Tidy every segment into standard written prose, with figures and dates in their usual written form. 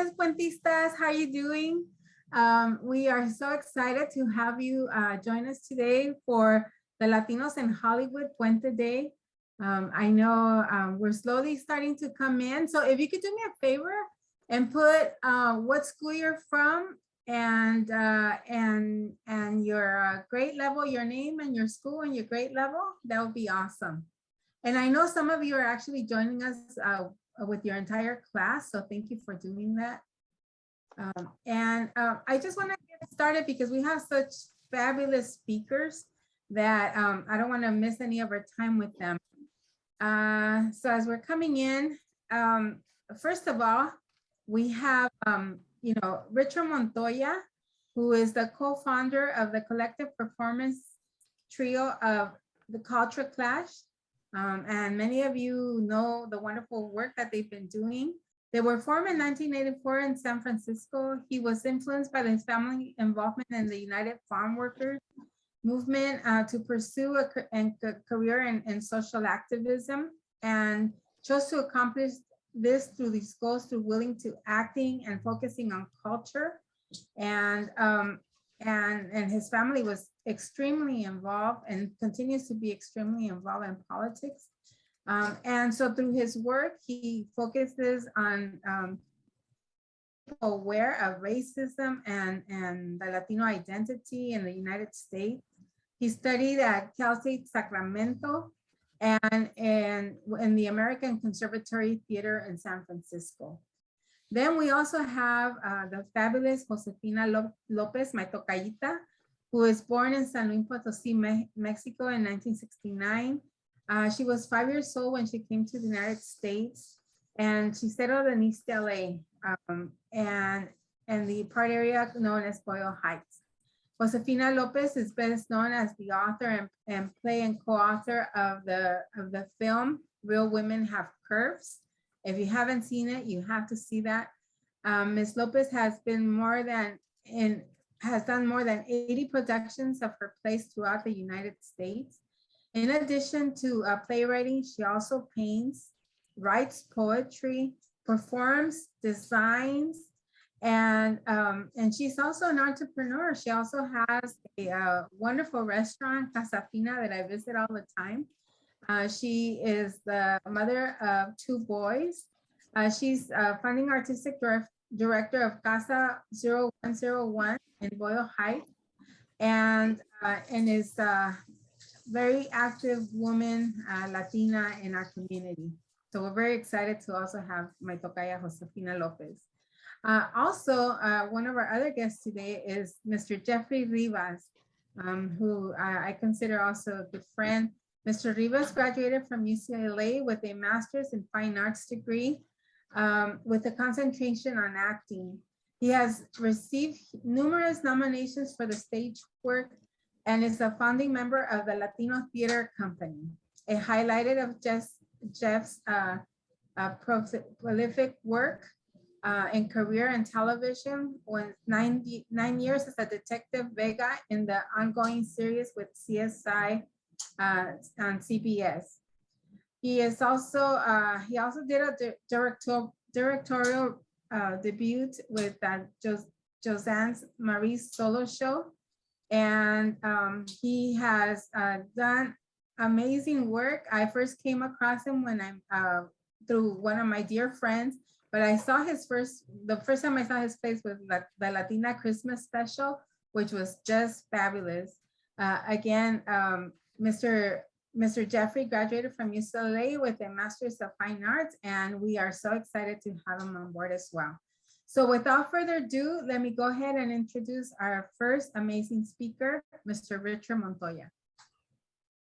buenas, Puentistas. How are you doing? We are so excited to have you join us today for the Latinos in Hollywood Puente Day. I know we're slowly starting to come in. So if you could do me a favor and put what school you're from and your grade level, your name and your school and your grade level, that would be awesome. And I know some of you are actually joining us with your entire class, so thank you for doing that. I just want to get started because we have such fabulous speakers that I don't want to miss any of our time with them. So as we're coming in, first of all, we have, Richard Montoya, who is the co-founder of the collective performance trio of the Culture Clash. And many of you know the wonderful work that they've been doing. They were formed in 1984 in San Francisco. He was influenced by his family involvement in the United Farm Workers movement to pursue a career in social activism, and chose to accomplish this through these goals through willing to acting and focusing on culture. And his family was extremely involved and continues to be extremely involved in politics. And so through his work, he focuses on aware of racism and the Latino identity in the United States. He studied at Cal State Sacramento and in the American Conservatory Theater in San Francisco. Then we also have the fabulous Josefina Lopez, my tocayita, who was born in San Luis Potosí, Mexico in 1969. She was 5 years old when she came to the United States, and she settled in East LA and the part area known as Boyle Heights. Josefina Lopez is best known as the author and play and co-author of the film Real Women Have Curves. If you haven't seen it, you have to see that. Ms. Lopez has done more than 80 productions of her plays throughout the United States. In addition to playwriting, she also paints, writes poetry, performs, designs, and she's also an entrepreneur. She also has a wonderful restaurant, Casa Fina, that I visit all the time. She is the mother of 2 boys. She's founding artistic director of Casa 0101 in Boyle Heights, and is a very active woman, Latina in our community. So we're very excited to also have my tocaya Josefina Lopez. Also, one of our other guests today is Mr. Geoffrey Rivas, who I consider also a good friend. Mr. Rivas graduated from UCLA with a master's in fine arts degree with a concentration on acting. He has received numerous nominations for the stage work and is a founding member of the Latino Theater Company. A highlighted of Jeff's prolific work in career in television was 9 years as a Detective Vega in the ongoing series with CSI on CBS. He also did a directorial debut with Josanne's Marie's solo show. And he has done amazing work. I first came across him when I'm through one of my dear friends, but I saw the first time I saw his face was the Latina Christmas special, which was just fabulous. Again, Mr. Geoffrey graduated from UCLA with a Master's of Fine Arts, and we are so excited to have him on board as well. So without further ado, let me go ahead and introduce our first amazing speaker, Mr. Richard Montoya.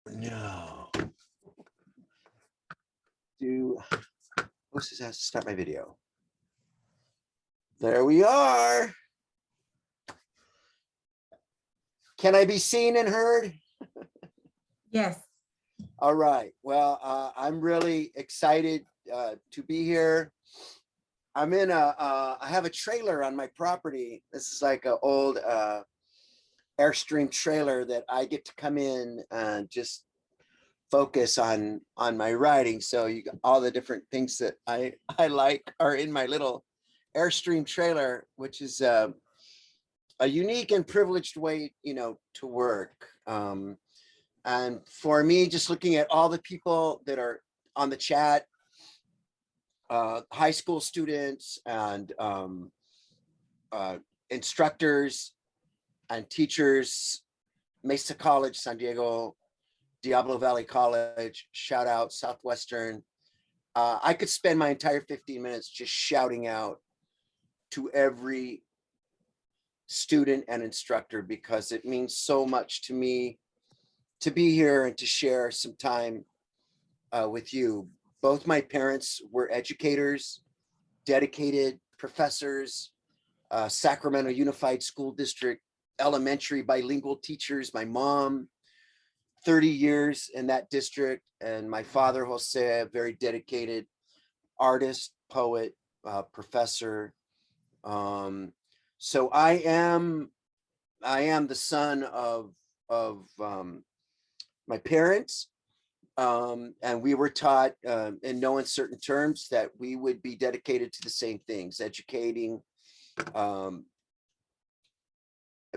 No. What's this? Has to start my video. There we are. Can I be seen and heard? Yes. All right. Well, I'm really excited to be here. I'm in I have a trailer on my property. This is like an old Airstream trailer that I get to come in and just focus on my writing. So you got all the different things that I like are in my little Airstream trailer, which is a unique and privileged way, to work. And for me, just looking at all the people that are on the chat, high school students and instructors and teachers, Mesa College, San Diego, Diablo Valley College, shout out Southwestern. I could spend my entire 15 minutes just shouting out to every student and instructor, because it means so much to me to be here and to share some time with you. Both my parents were educators, dedicated professors, Sacramento Unified School District elementary bilingual teachers. My mom, 30 years in that district, and my father, Jose, a very dedicated artist, poet, professor. So I am the son of my parents, and we were taught in no uncertain terms that we would be dedicated to the same things: educating,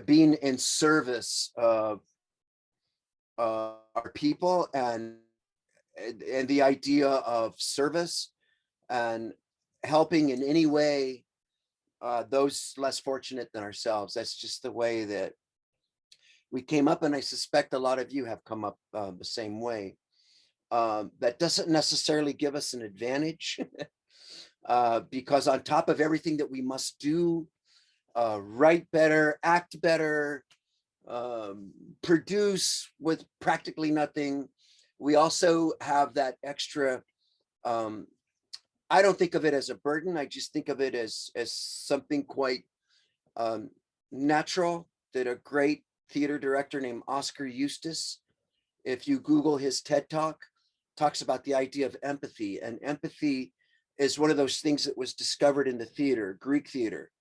being in service of our people, and the idea of service and helping in any way those less fortunate than ourselves. That's just the way that we came up, and I suspect a lot of you have come up the same way. That doesn't necessarily give us an advantage because on top of everything that we must do, write better, act better, produce with practically nothing, we also have that extra, I don't think of it as a burden. I just think of it as something quite natural, that a great theater director named Oscar Eustis, if you Google his TED Talk, talks about the idea of empathy. And empathy is one of those things that was discovered in the theater, Greek theater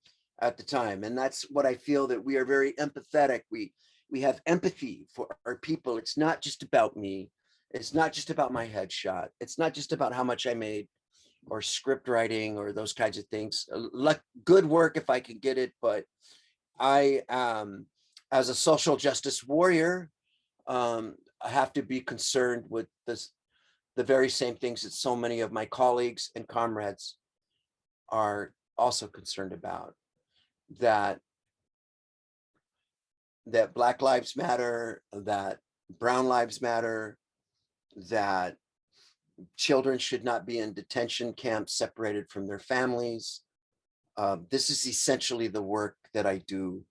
at the time. And that's what I feel, that we are very empathetic. We have empathy for our people. It's not just about me. It's not just about my headshot. It's not just about how much I made or script writing or those kinds of things. Good work if I can get it, but I, as a social justice warrior, I have to be concerned with the very same things that so many of my colleagues and comrades are also concerned about. That Black Lives Matter, that Brown Lives Matter, that children should not be in detention camps separated from their families. This is essentially the work that I do.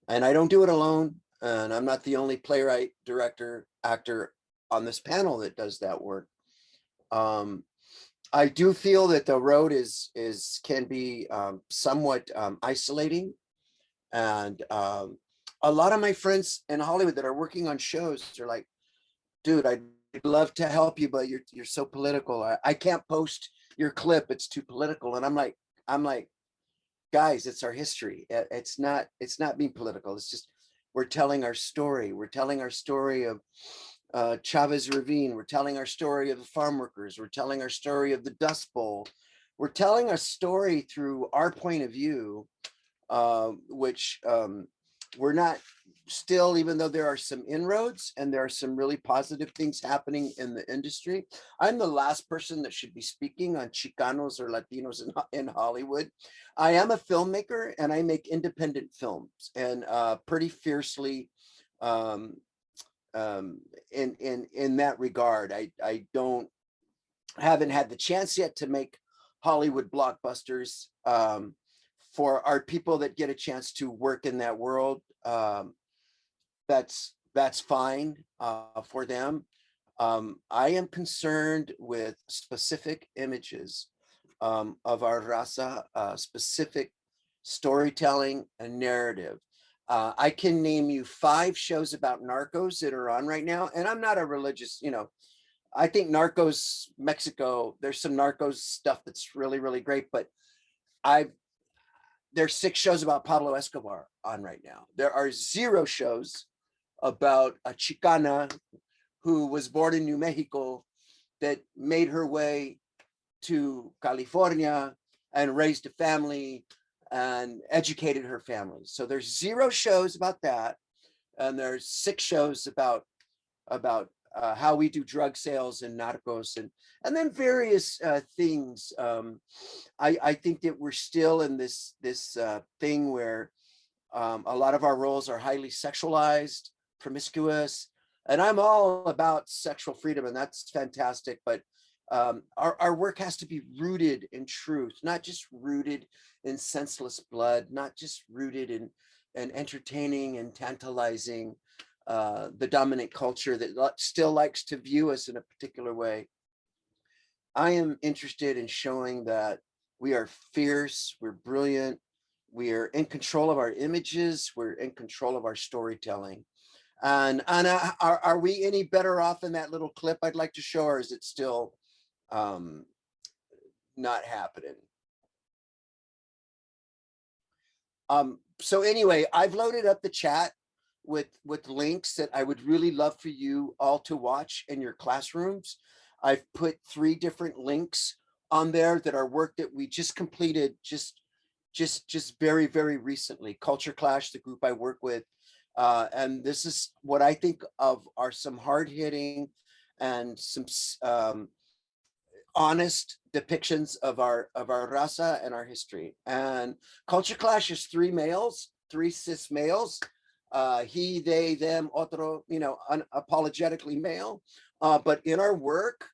And I don't do it alone. And I'm not the only playwright, director, actor on this panel that does that work. I do feel that the road can be somewhat isolating. And a lot of my friends in Hollywood that are working on shows, they're like, dude, I'd love to help you, but you're so political. I can't post your clip. It's too political. And I'm like, guys, it's our history. It's not being political. It's just, we're telling our story. We're telling our story of Chavez Ravine. We're telling our story of the farm workers. We're telling our story of the Dust Bowl. We're telling our story through our point of view, which we're not still, even though there are some inroads and there are some really positive things happening in the industry. I'm the last person that should be speaking on Chicanos or Latinos in Hollywood. I am a filmmaker and I make independent films, and pretty fiercely in that regard. I haven't had the chance yet to make Hollywood blockbusters. For our people that get a chance to work in that world, that's fine for them. I am concerned with specific images of our raza, specific storytelling and narrative. I can name you 5 shows about narcos that are on right now, and I'm not a religious, I think Narcos Mexico, there's some Narcos stuff that's really, really great, but there's 6 shows about Pablo Escobar on right now. There are 0 shows about a Chicana who was born in New Mexico that made her way to California and raised a family and educated her family. So there's 0 shows about that. And there's 6 shows about how we do drug sales and narcos and then various things. I think that we're still in this thing where a lot of our roles are highly sexualized, promiscuous, and I'm all about sexual freedom, and that's fantastic. But our work has to be rooted in truth, not just rooted in senseless blood, not just rooted in entertaining and tantalizing the dominant culture that still likes to view us in a particular way. I am interested in showing that we are fierce, we're brilliant, we are in control of our images, we're in control of our storytelling. And are we any better off in that little clip I'd like to show, or is it still not happening? So anyway, I've loaded up the chat with links that I would really love for you all to watch in your classrooms. I've put 3 different links on there that are work that we just completed just very, very recently. Culture Clash, the group I work with. And this is what I think of are some hard-hitting and some honest depictions of our raza and our history. And Culture Clash is 3 males, 3 cis males, he, they, them, otro, unapologetically male. But in our work,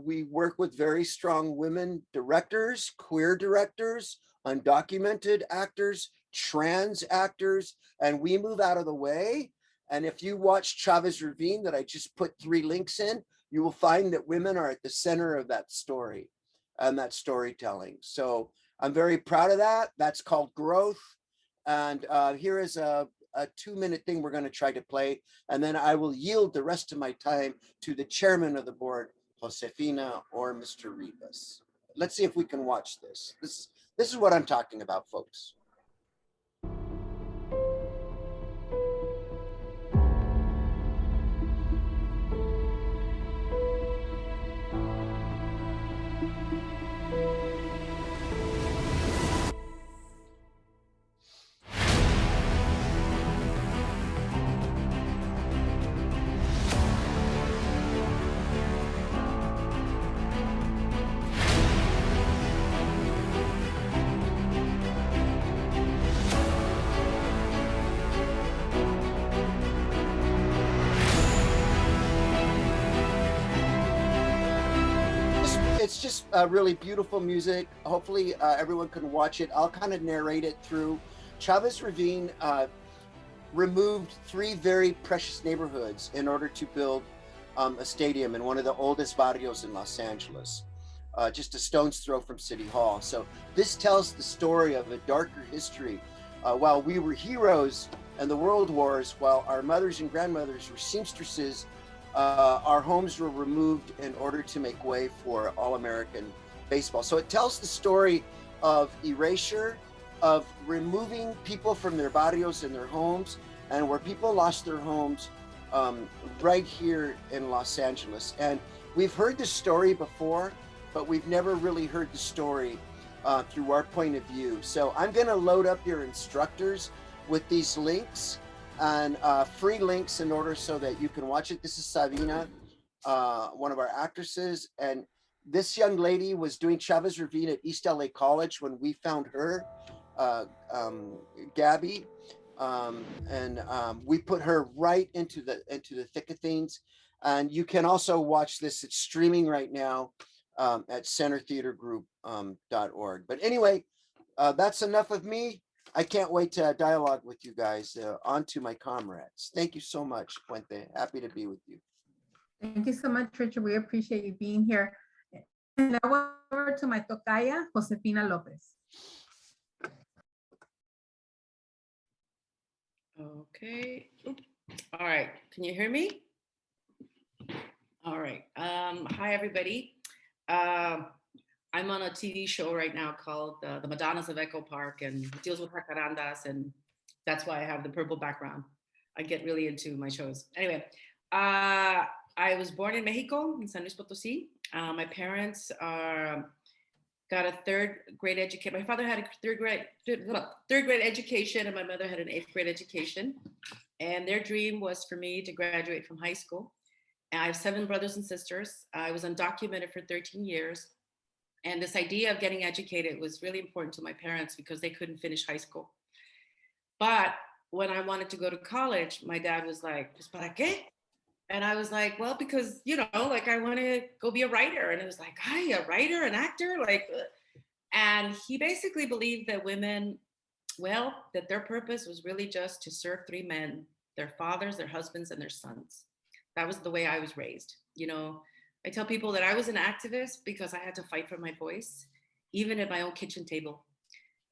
we work with very strong women directors, queer directors, undocumented actors, trans actors, and we move out of the way. And if you watch Chavez Ravine that I just put 3 links in, you will find that women are at the center of that story and that storytelling. So I'm very proud of that. That's called growth. And here is a 2-minute thing we're going to try to play. And then I will yield the rest of my time to the chairman of the board, Josefina or Mr. Rivas. Let's see if we can watch this. This is what I'm talking about, folks. It's just really beautiful music. Hopefully everyone can watch it. I'll kind of narrate it through. Chavez Ravine removed 3 very precious neighborhoods in order to build a stadium in one of the oldest barrios in Los Angeles, just a stone's throw from City Hall. So this tells the story of a darker history. While we were heroes in the world wars, while our mothers and grandmothers were seamstresses, our homes were removed in order to make way for All-American baseball. So it tells the story of erasure, of removing people from their barrios and their homes, and where people lost their homes right here in Los Angeles. And we've heard this story before, but we've never really heard the story through our point of view. So I'm going to load up your instructors with these links and free links in order so that you can watch it. This is Sabina, one of our actresses, and this young lady was doing Chavez Ravine at East LA College when we found her, Gabby, and we put her right into the thick of things. And you can also watch this. It's streaming right now at centertheatergroup.org. But anyway, that's enough of me. I can't wait to dialogue with you guys. On to my comrades. Thank you so much, Puente. Happy to be with you. Thank you so much, Richard. We appreciate you being here. And now over to my tocaya, Josefina Lopez. Okay. All right. Can you hear me? All right. Hi, everybody. I'm on a TV show right now called The Madonnas of Echo Park, and it deals with jacarandas, and that's why I have the purple background. I get really into my shows. Anyway, I was born in Mexico, in San Luis Potosí. My parents are got a third grade education. My father had a third grade education, and my mother had an 8th grade education. And their dream was for me to graduate from high school. And I have 7 brothers and sisters. I was undocumented for 13 years. And this idea of getting educated was really important to my parents because they couldn't finish high school. But when I wanted to go to college, my dad was like, "Pues para qué?" And I was like, "Well, because, like I want to go be a writer." And it was like, "Hi, a writer, an actor?" Like, and he basically believed that women, well, that their purpose was really just to serve 3 men, their fathers, their husbands, and their sons. That was the way I was raised. I tell people that I was an activist because I had to fight for my voice, even at my own kitchen table.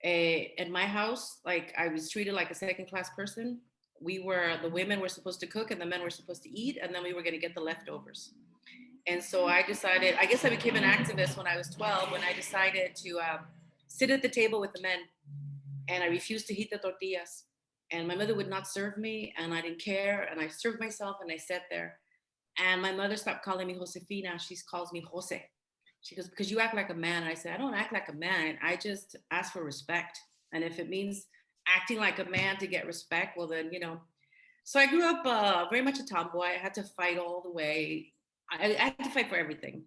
At my house, like I was treated like a second-class person. The women were supposed to cook and the men were supposed to eat, and then we were going to get the leftovers. And so I decided, I guess I became an activist when I was 12, when I decided to sit at the table with the men, and I refused to heat the tortillas. And my mother would not serve me, and I didn't care, and I served myself, and I sat there. And my mother stopped calling me Josefina. She calls me Jose. She goes, "Because you act like a man." And I said, "I don't act like a man. I just ask for respect. And if it means acting like a man to get respect, well then, So I grew up very much a tomboy. I had to fight all the way. I had to fight for everything.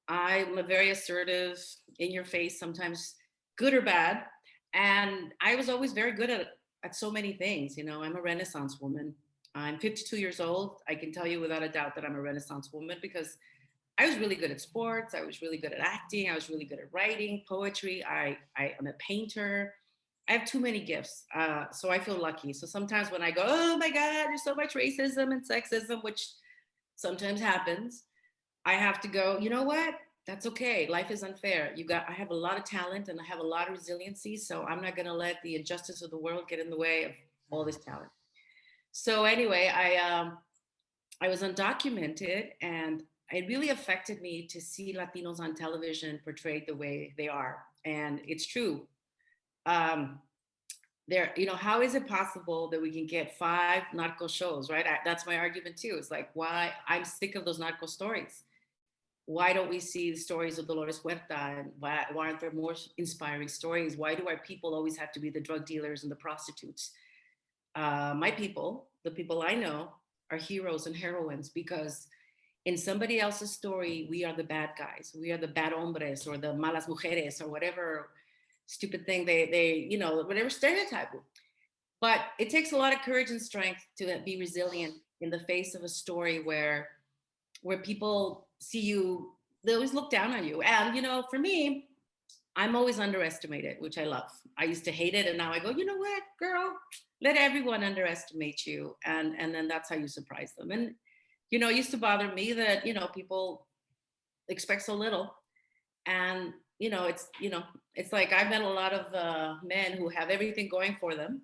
I'm a very assertive, in your face, sometimes good or bad. And I was always very good at so many things. I'm a Renaissance woman. I'm 52 years old. I can tell you without a doubt that I'm a Renaissance woman because I was really good at sports. I was really good at acting. I was really good at writing, poetry. I am a painter. I have too many gifts. So I feel lucky. So sometimes when I go, "Oh my God, there's so much racism and sexism," which sometimes happens, I have to go, "You know what? That's okay. Life is unfair. I have a lot of talent and I have a lot of resiliency. So I'm not going to let the injustice of the world get in the way of all this talent." So anyway, I was undocumented, and it really affected me to see Latinos on television portrayed the way they are. And it's true. Um, how is it possible that we can get 5 narco shows, right? That's my argument too. It's like, why? I'm sick of those narco stories. Why don't we see the stories of Dolores Huerta? And why aren't there more inspiring stories? Why do our people always have to be the drug dealers and the prostitutes? My people, the people I know, are heroes and heroines because in somebody else's story, we are the bad guys. We are the bad hombres or the malas mujeres or whatever stupid thing they whatever stereotype. But it takes a lot of courage and strength to be resilient in the face of a story where people see you, they always look down on you. And, for me, I'm always underestimated, which I love. I used to hate it. And now I go, "You know what, girl, let everyone underestimate you." And then that's how you surprise them. And, it used to bother me that, people expect so little. And, it's like I've met a lot of men who have everything going for them.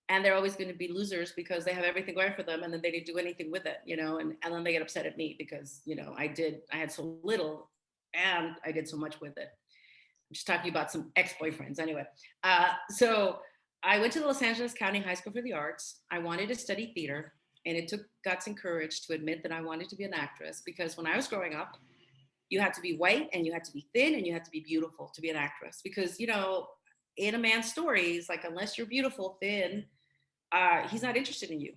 And they're always going to be losers because they have everything going for them and then they didn't do anything with it, and then they get upset at me because, I had so little and I did so much with it. I'm just talking about some ex-boyfriends anyway. So I went to the Los Angeles County High School for the Arts. I wanted to study theater, and it took guts and courage to admit that I wanted to be an actress because when I was growing up, you had to be white and you had to be thin and you had to be beautiful to be an actress because, in a man's story, it's like, unless you're beautiful, thin, he's not interested in you.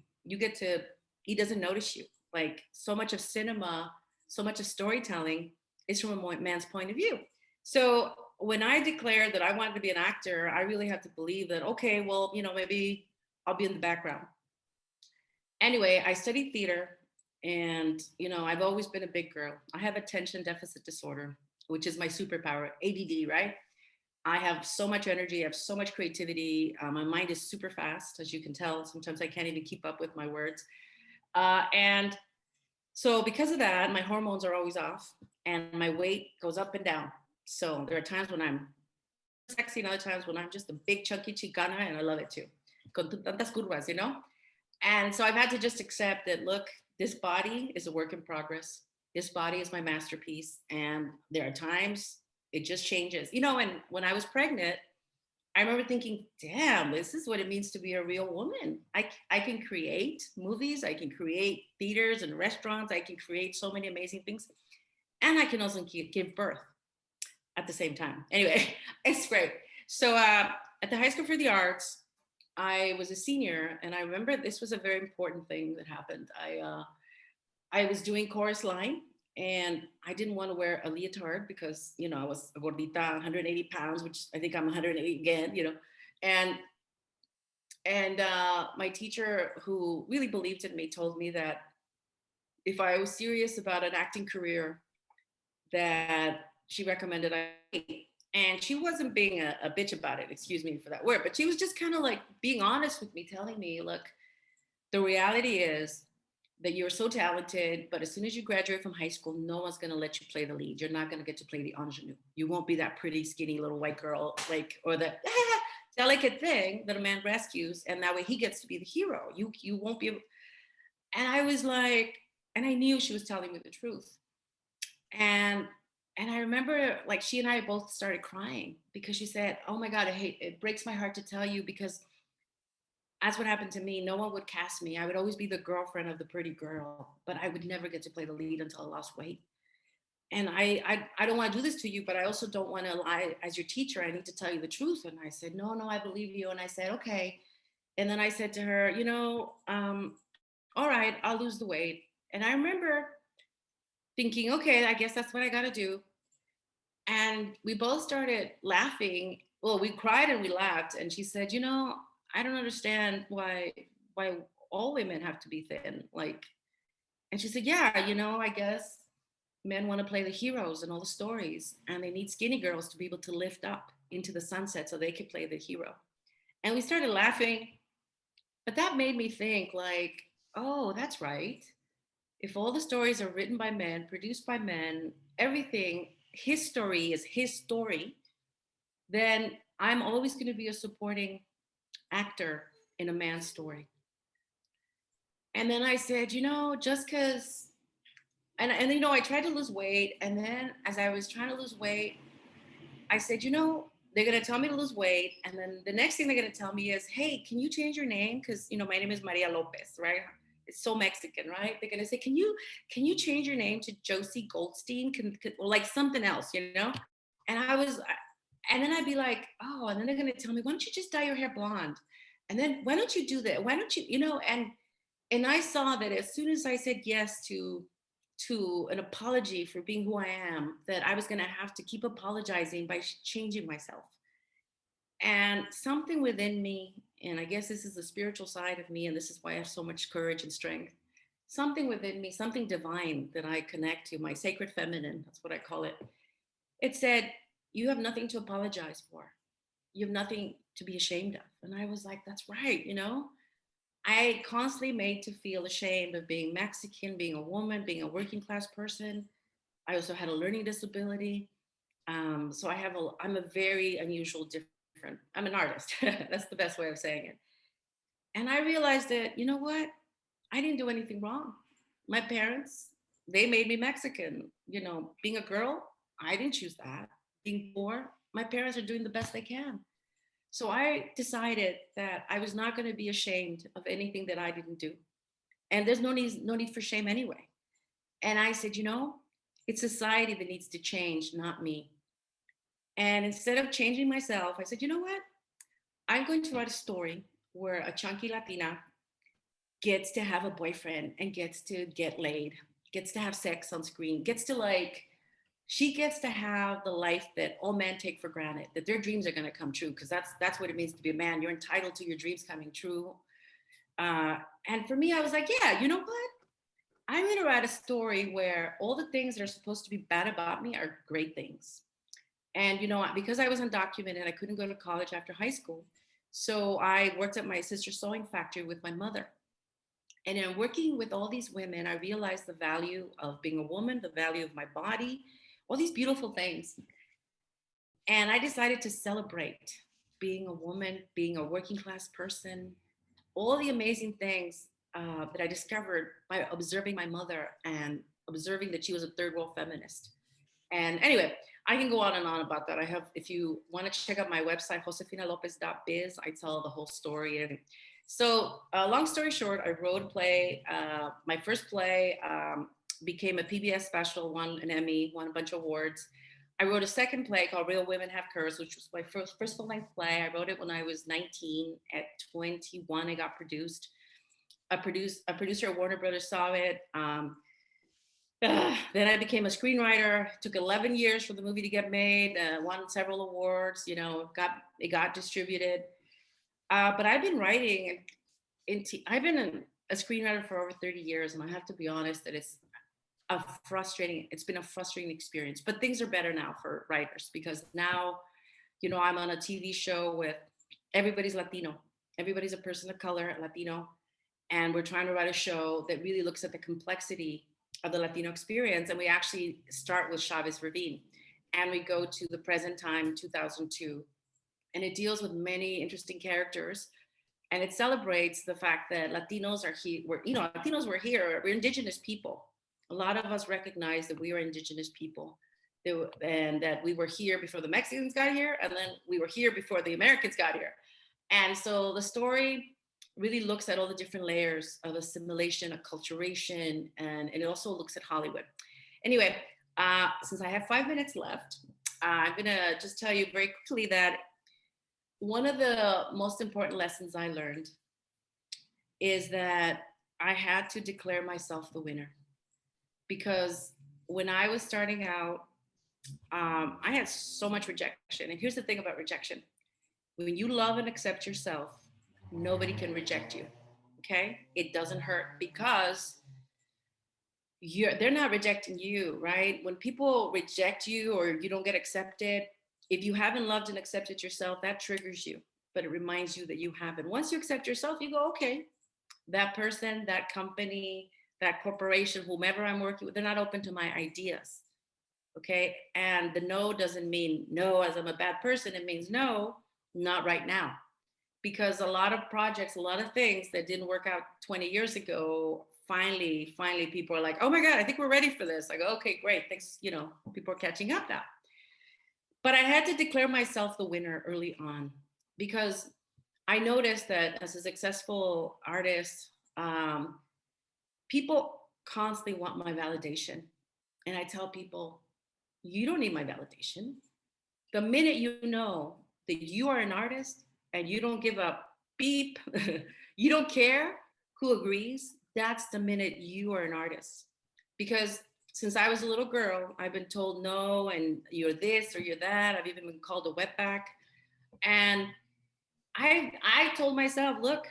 He doesn't notice you. Like so much of cinema, so much of storytelling is from a man's point of view. So when I declared that I wanted to be an actor, I really had to believe that, okay, well, maybe I'll be in the background. Anyway, I studied theater and, I've always been a big girl. I have attention deficit disorder, which is my superpower, ADD, right? I have so much energy. I have so much creativity. My mind is super fast, as you can tell. Sometimes I can't even keep up with my words. And so because of that, my hormones are always off and my weight goes up and down. So there are times when I'm sexy and other times when I'm just a big chunky chicana, and I love it too. Con tantas curvas, And so I've had to just accept that, look, this body is a work in progress. This body is my masterpiece. And there are times it just changes. And when I was pregnant, I remember thinking, damn, this is what it means to be a real woman. I can create movies. I can create theaters and restaurants. I can create so many amazing things. And I can also give birth. at the same time. Anyway, it's great. So at the High School for the Arts, I was a senior, and I remember this was a very important thing that happened. I was doing chorus line, and I didn't want to wear a leotard because, you know, I was a gordita, 180 pounds, which I think I'm 180 again, you know. And my teacher, who really believed in me, told me that if I was serious about an acting career, that she recommended I. And she wasn't being a bitch about it, excuse me for that word, but she was just kind of like being honest with me, telling me, look, the reality is that you're so talented, but as soon as you graduate from high school, no one's going to let you play the lead. You're not going to get to play the ingenue. You won't be that pretty, skinny little white girl, like, or the delicate thing that a man rescues, and that way he gets to be the hero. You won't be able. And I was like, and I knew she was telling me the truth. And I remember, like, she and I both started crying because she said, oh my God, it breaks my heart to tell you, because that's what happened to me. No one would cast me. I would always be the girlfriend of the pretty girl, but I would never get to play the lead until I lost weight. And I don't want to do this to you, but I also don't want to lie. As your teacher, I need to tell you the truth. And I said, no, I believe you. And I said, okay. And then I said to her, all right, I'll lose the weight. And I remember thinking, okay, I guess that's what I got to do. And we both started laughing. Well, we cried and we laughed. And she said, I don't understand why all women have to be thin. Like, and she said, yeah, I guess men want to play the heroes in all the stories, and they need skinny girls to be able to lift up into the sunset so they could play the hero. And we started laughing, but that made me think, like, oh, that's right. If all the stories are written by men, produced by men, everything, his story is his story, then I'm always going to be a supporting actor in a man's story. And then I said, just because, and I tried to lose weight. And then as I was trying to lose weight, I said, they're going to tell me to lose weight. And then the next thing they're going to tell me is, hey, can you change your name? Because, my name is Maria Lopez, right? It's so Mexican, right? They're going to say, can you change your name to Josie Goldstein? Or like something else, And and then I'd be like, oh, and then they're going to tell me, why don't you just dye your hair blonde? And then why don't you do that? Why don't you, and I saw that as soon as I said yes to an apology for being who I am, that I was going to have to keep apologizing by changing myself. And something within me, and I guess this is the spiritual side of me, and this is why I have so much courage and strength, something within me, something divine that I connect to, my sacred feminine, that's what I call it. It said, you have nothing to apologize for. You have nothing to be ashamed of. And I was like, that's right, I constantly made to feel ashamed of being Mexican, being a woman, being a working class person. I also had a learning disability. So I'm a very unusual, different, I'm an artist. That's the best way of saying it. And I realized that, you know what? I didn't do anything wrong. My parents, they made me Mexican. Being a girl, I didn't choose that. Being poor, my parents are doing the best they can. So I decided that I was not going to be ashamed of anything that I didn't do. And there's no need for shame anyway. And I said, it's society that needs to change, not me. And instead of changing myself, I said, you know what? I'm going to write a story where a chunky Latina gets to have a boyfriend and gets to get laid, gets to have sex on screen, she gets to have the life that all men take for granted, that their dreams are going to come true, because that's what it means to be a man. You're entitled to your dreams coming true. And for me, I was like, yeah, you know what? I'm going to write a story where all the things that are supposed to be bad about me are great things. And, because I was undocumented, I couldn't go to college after high school. So I worked at my sister's sewing factory with my mother. And in working with all these women, I realized the value of being a woman, the value of my body, all these beautiful things. And I decided to celebrate being a woman, being a working class person, all the amazing things that I discovered by observing my mother and observing that she was a third world feminist. And anyway, I can go on and on about that. If you want to check out my website, josefinalopez.biz, I tell the whole story. And so long story short, I wrote a play. My first play became a PBS special, won an Emmy, won a bunch of awards. I wrote a second play called Real Women Have Curves, which was my first full-length play. I wrote it when I was 19. At 21, it got produced. A producer at Warner Brothers saw it. Then I became a screenwriter. It took 11 years for the movie to get made. Won several awards. You know, it got distributed. But I've been writing. I've been a screenwriter for over 30 years, and I have to be honest that it's been a frustrating experience. But things are better now for writers, because now, you know, I'm on a TV show with everybody's Latino, everybody's a person of color, Latino, and we're trying to write a show that really looks at the complexity of the Latino experience. And we actually start with Chavez Ravine, and we go to the present time, 2002, and it deals with many interesting characters. And it celebrates the fact that Latinos are here. Latinos were here. We're indigenous people. A lot of us recognize that we are indigenous people, and that we were here before the Mexicans got here, and then we were here before the Americans got here. And so the story really looks at all the different layers of assimilation, acculturation, and it also looks at Hollywood. Anyway, since I have 5 minutes left, I'm gonna just tell you very quickly that one of the most important lessons I learned is that I had to declare myself the winner. Because when I was starting out, I had so much rejection. And here's the thing about rejection. When you love and accept yourself, nobody can reject you, okay? It doesn't hurt, because they're not rejecting you, right? When people reject you or you don't get accepted, if you haven't loved and accepted yourself, that triggers you, but it reminds you that you haven't. Once you accept yourself, you go, okay, that person, that company, that corporation, whomever I'm working with, they're not open to my ideas, okay? And the no doesn't mean no as I'm a bad person. It means no, not right now. Because a lot of projects, a lot of things that didn't work out 20 years ago, finally, people are like, oh my God, I think we're ready for this. I go, okay, great, thanks. You know, people are catching up now. But I had to declare myself the winner early on, because I noticed that as a successful artist, people constantly want my validation. And I tell people, you don't need my validation. The minute you know that you are an artist and you don't give a beep, you don't care who agrees, that's the minute you are an artist. Because since I was a little girl, I've been told no, and you're this or you're that. I've even been called a wetback. And I told myself, look,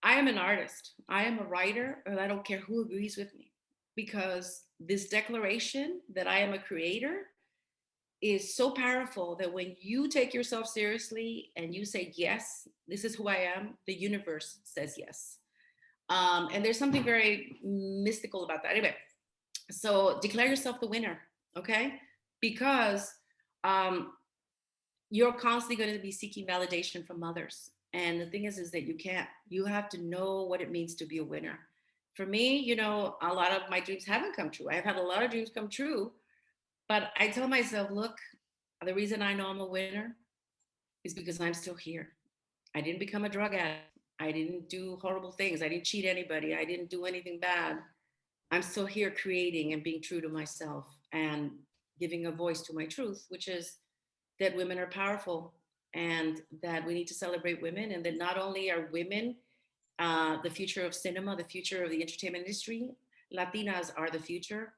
I am an artist. I am a writer, and I don't care who agrees with me, because this declaration that I am a creator is so powerful that when you take yourself seriously and you say, yes, this is who I am, the universe says yes. And there's something very mystical about that. Anyway, so declare yourself the winner, okay? Because you're constantly going to be seeking validation from others. And the thing is that you have to know what it means to be a winner. For me, you know, a lot of my dreams haven't come true. I've had a lot of dreams come true, but I tell myself, look, the reason I know I'm a winner is because I'm still here. I didn't become a drug addict. I didn't do horrible things. I didn't cheat anybody. I didn't do anything bad. I'm still here creating and being true to myself and giving a voice to my truth, which is that women are powerful and that we need to celebrate women, and that not only are women the future of cinema, the future of the entertainment industry, Latinas are the future.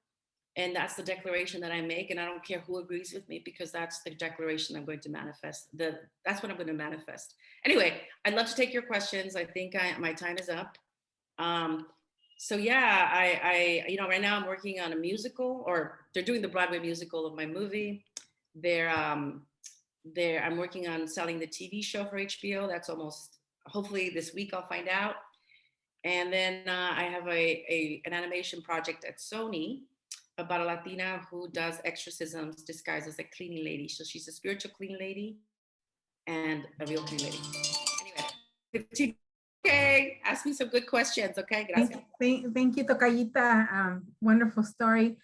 And that's the declaration that I make. And I don't care who agrees with me, because that's the declaration I'm going to manifest. That's what I'm going to manifest. Anyway, I'd love to take your questions. I think my time is up. So yeah, I right now I'm working on a musical, or they're doing the Broadway musical of my movie. I'm working on selling the TV show for HBO. That's almost, hopefully this week I'll find out. And then I have an animation project at Sony about a Latina who does exorcisms disguised as a cleaning lady. So she's a spiritual clean lady and a real clean lady. Anyway, okay, ask me some good questions, okay? Gracias. Thank you, Tocayita. Wonderful story.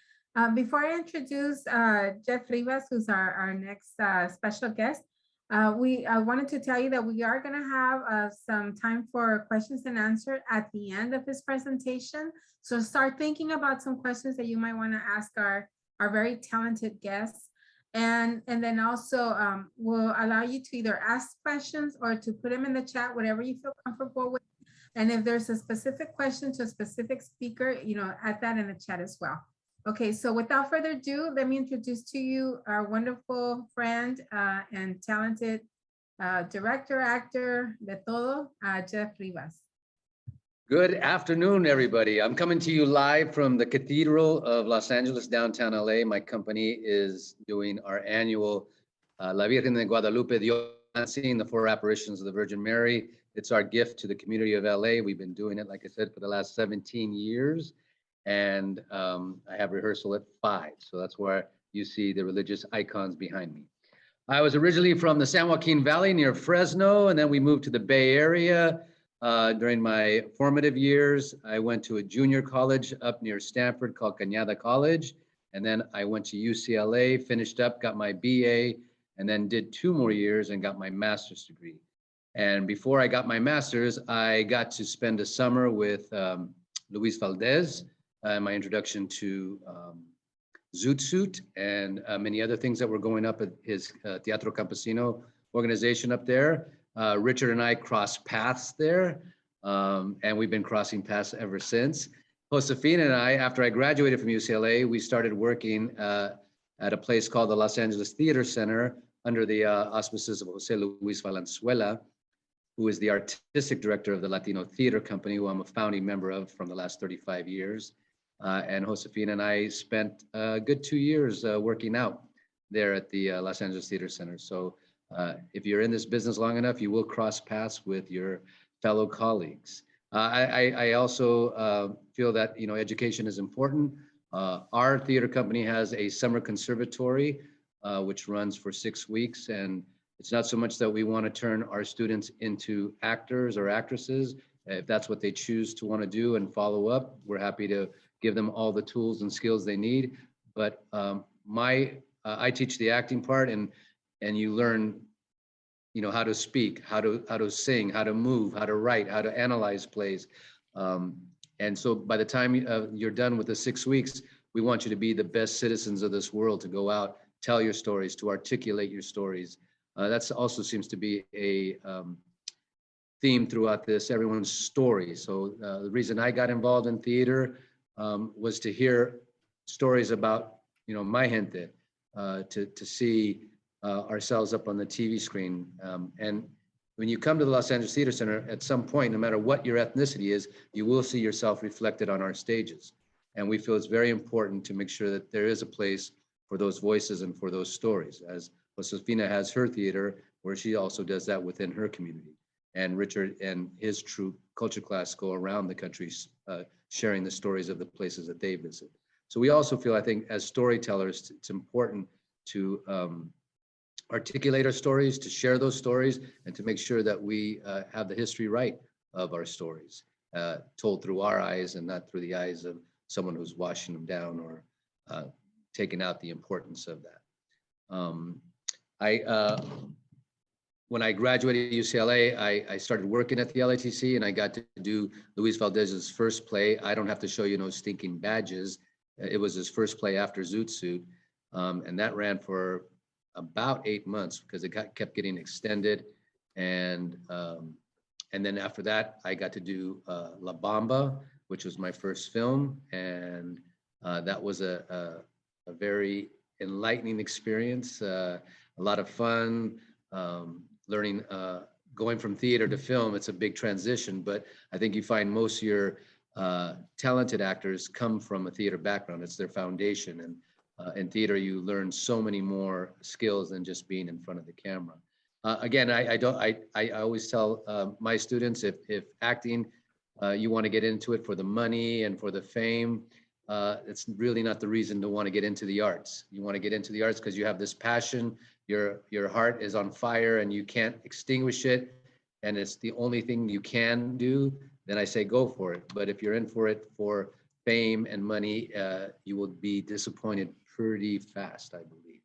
Before I introduce Geoffrey Rivas, who's our next special guest, I wanted to tell you that we are going to have some time for questions and answers at the end of this presentation. So start thinking about some questions that you might want to ask our very talented guests. And then also we'll allow you to either ask questions or to put them in the chat, whatever you feel comfortable with. And if there's a specific question to a specific speaker, add that in the chat as well. Okay, so without further ado, let me introduce to you our wonderful friend and talented director, actor, de todo, Geoffrey Rivas. Good afternoon, everybody. I'm coming to you live from the Cathedral of Los Angeles, downtown LA. My company is doing our annual La Virgen de Guadalupe, seeing the 4 apparitions of the Virgin Mary. It's our gift to the community of LA. We've been doing it, like I said, for the last 17 years. And I have rehearsal at 5. So that's where you see the religious icons behind me. I was originally from the San Joaquin Valley near Fresno, and then we moved to the Bay Area. During my formative years, I went to a junior college up near Stanford called Cañada College. And then I went to UCLA, finished up, got my BA, and then did 2 more years and got my master's degree. And before I got my master's, I got to spend a summer with Luis Valdez, my introduction to Zoot Suit and many other things that were going up at his Teatro Campesino organization up there. Richard and I crossed paths there, and we've been crossing paths ever since. Josefina and I, after I graduated from UCLA, we started working at a place called the Los Angeles Theater Center under the auspices of Jose Luis Valenzuela, who is the artistic director of the Latino Theater Company, who I'm a founding member of from the last 35 years. And Josefina and I spent a good 2 years working out there at the Los Angeles Theater Center. So if you're in this business long enough, you will cross paths with your fellow colleagues. I also feel that education is important. Our theater company has a summer conservatory, which runs for 6 weeks, and it's not so much that we want to turn our students into actors or actresses. If that's what they choose to want to do and follow up, we're happy to give them all the tools and skills they need. But I teach the acting part, and you learn, how to speak, how to sing, how to move, how to write, how to analyze plays. And so by the time you're done with the 6 weeks, we want you to be the best citizens of this world, to go out, tell your stories, to articulate your stories. That's also seems to be a theme throughout this, everyone's story. So the reason I got involved in theater was to hear stories about, my gente, to see ourselves up on the TV screen. And when you come to the Los Angeles Theater Center, at some point, no matter what your ethnicity is, you will see yourself reflected on our stages. And we feel it's very important to make sure that there is a place for those voices and for those stories, as Josefina has her theater, where she also does that within her community. And Richard and his troupe, Culture Class, go around the country sharing the stories of the places that they visit. So we also feel, I think, as storytellers, it's important to articulate our stories, to share those stories, and to make sure that we have the history right of our stories, told through our eyes and not through the eyes of someone who's washing them down or taking out the importance of that. When I graduated at UCLA, I started working at the LATC, and I got to do Luis Valdez's first play. I don't have to show you no stinking badges. It was his first play after Zoot Suit, and that ran for about 8 months because it kept getting extended. And then after that, I got to do La Bamba, which was my first film, and that was a very enlightening experience, a lot of fun. Learning, going from theater to film, it's a big transition, but I think you find most of your talented actors come from a theater background. It's their foundation, and in theater, you learn so many more skills than just being in front of the camera. Again, I always tell my students, if acting, you want to get into it for the money and for the fame, it's really not the reason to want to get into the arts. You want to get into the arts because you have this passion, your heart is on fire and you can't extinguish it, and it's the only thing you can do, then I say go for it. But if you're in for it for fame and money, you will be disappointed pretty fast, I believe.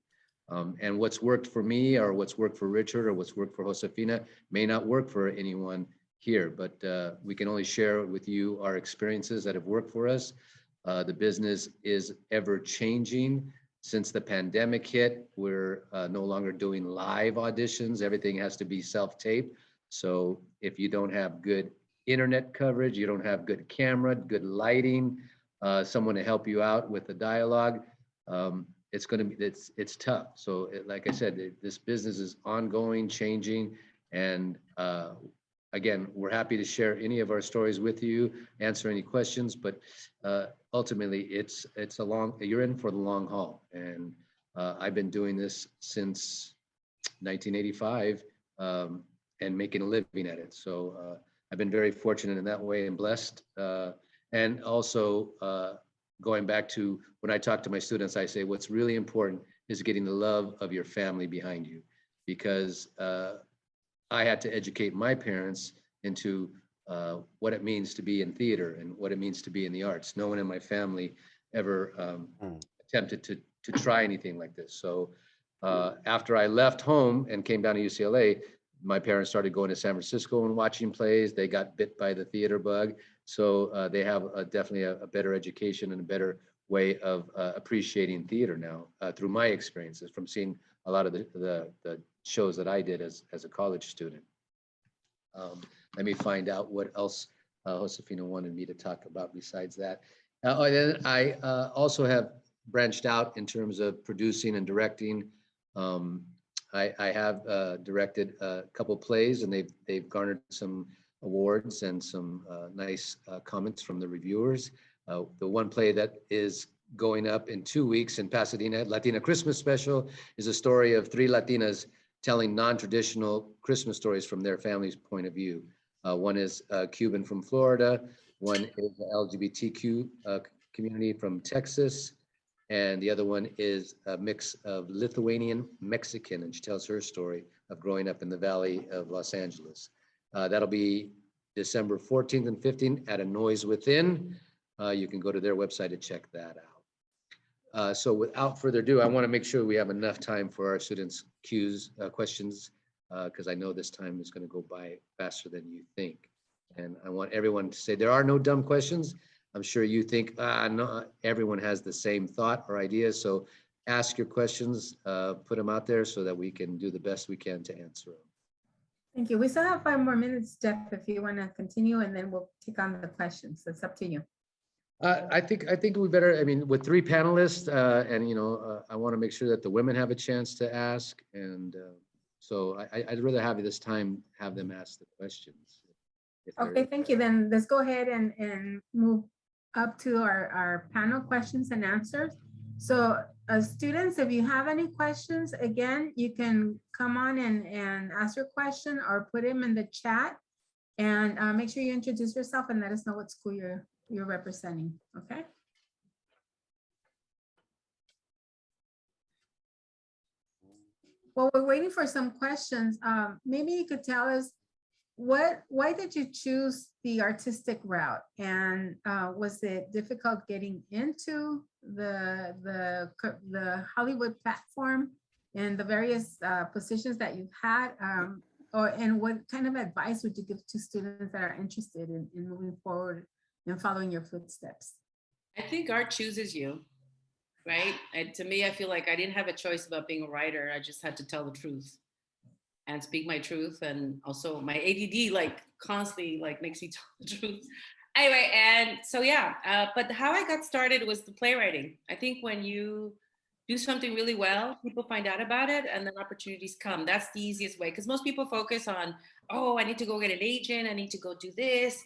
And what's worked for me, or what's worked for Richard, or what's worked for Josefina may not work for anyone here, but we can only share with you our experiences that have worked for us. The business is ever changing. Since the pandemic hit, we're no longer doing live auditions. Everything has to be self-tape. So if you don't have good internet coverage, you don't have good camera, good lighting, someone to help you out with the dialogue, it's going to be, it's tough. So like I said, this business is ongoing, changing, and again, we're happy to share any of our stories with you, answer any questions, but ultimately it's you're in for the long haul. And I've been doing this since 1985 and making a living at it. So I've been very fortunate in that way and blessed. And also going back to when I talk to my students, I say, what's really important is getting the love of your family behind you, because I had to educate my parents into what it means to be in theater and what it means to be in the arts. No one in my family ever attempted to try anything like this. So after I left home and came down to UCLA, my parents started going to San Francisco and watching plays. They got bit by the theater bug. So they have definitely a better education and a better way of appreciating theater now through my experiences from seeing a lot of the shows that I did as a college student. Let me find out what else Josefina wanted me to talk about besides that. Then I also have branched out in terms of producing and directing. I have directed a couple plays, and they've garnered some awards and some nice comments from the reviewers. The one play that is going up in 2 weeks in Pasadena, Latina Christmas Special, is a story of 3 Latinas telling non-traditional Christmas stories from their family's point of view. One is Cuban from Florida, one is the LGBTQ community from Texas, and the other one is a mix of Lithuanian, Mexican, and she tells her story of growing up in the Valley of Los Angeles. That'll be December 14th and 15th at A Noise Within. You can go to their website to check that out. So without further ado, I want to make sure we have enough time for our students' questions, because I know this time is going to go by faster than you think. And I want everyone to say there are no dumb questions. I'm sure you think, no, everyone has the same thought or idea. So ask your questions, put them out there so that we can do the best we can to answer them. Thank you. We still have 5 more minutes, Jeff, if you want to continue, and then we'll take on the questions. It's up to you. I think we better, I mean, with 3 panelists, and I want to make sure that the women have a chance to ask. And so I'd rather have this time, have them ask the questions. Okay, thank you. Then let's go ahead and move up to our panel questions and answers. So students, if you have any questions, again, you can come on and ask your question or put them in the chat, and make sure you introduce yourself and let us know what school you're representing, okay? While we're waiting for some questions, maybe you could tell us why did you choose the artistic route, and was it difficult getting into the Hollywood platform and the various positions that you've had, and what kind of advice would you give to students that are interested in moving forward and following your footsteps? I think art chooses you, right? And to me, I feel like I didn't have a choice about being a writer. I just had to tell the truth and speak my truth. And also my ADD like constantly like makes me tell the truth. Anyway, and so yeah, but how I got started was the playwriting. I think when you do something really well, people find out about it and then opportunities come. That's the easiest way, because most people focus on, oh, I need to go get an agent, I need to go do this.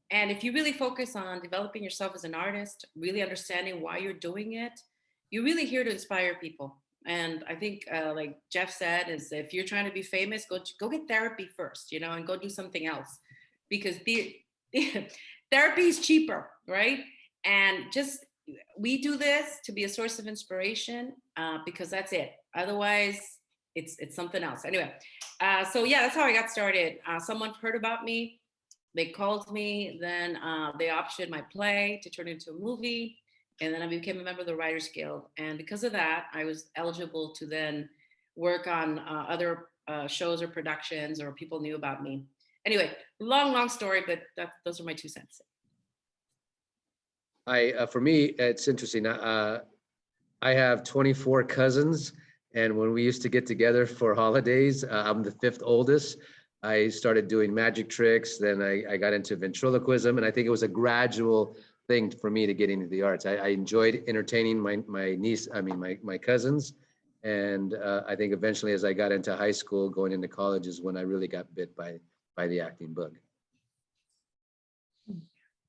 And if you really focus on developing yourself as an artist, really understanding why you're doing it, you're really here to inspire people. And I think, like Jeff said, is if you're trying to be famous, go get therapy first, and go do something else, because therapy is cheaper, right? And just we do this to be a source of inspiration, because that's it. Otherwise, it's something else. Anyway, so yeah, that's how I got started. Someone heard about me. They called me, then they optioned my play to turn into a movie, and then I became a member of the Writers Guild. And because of that, I was eligible to then work on other shows or productions, or people knew about me. Anyway, long story, but those are my 2 cents. For me, it's interesting. I have 24 cousins, and when we used to get together for holidays, I'm the fifth oldest. I started doing magic tricks, then I got into ventriloquism, and I think it was a gradual thing for me to get into the arts. I enjoyed entertaining my cousins, and I think eventually as I got into high school, going into college is when I really got bit by the acting bug.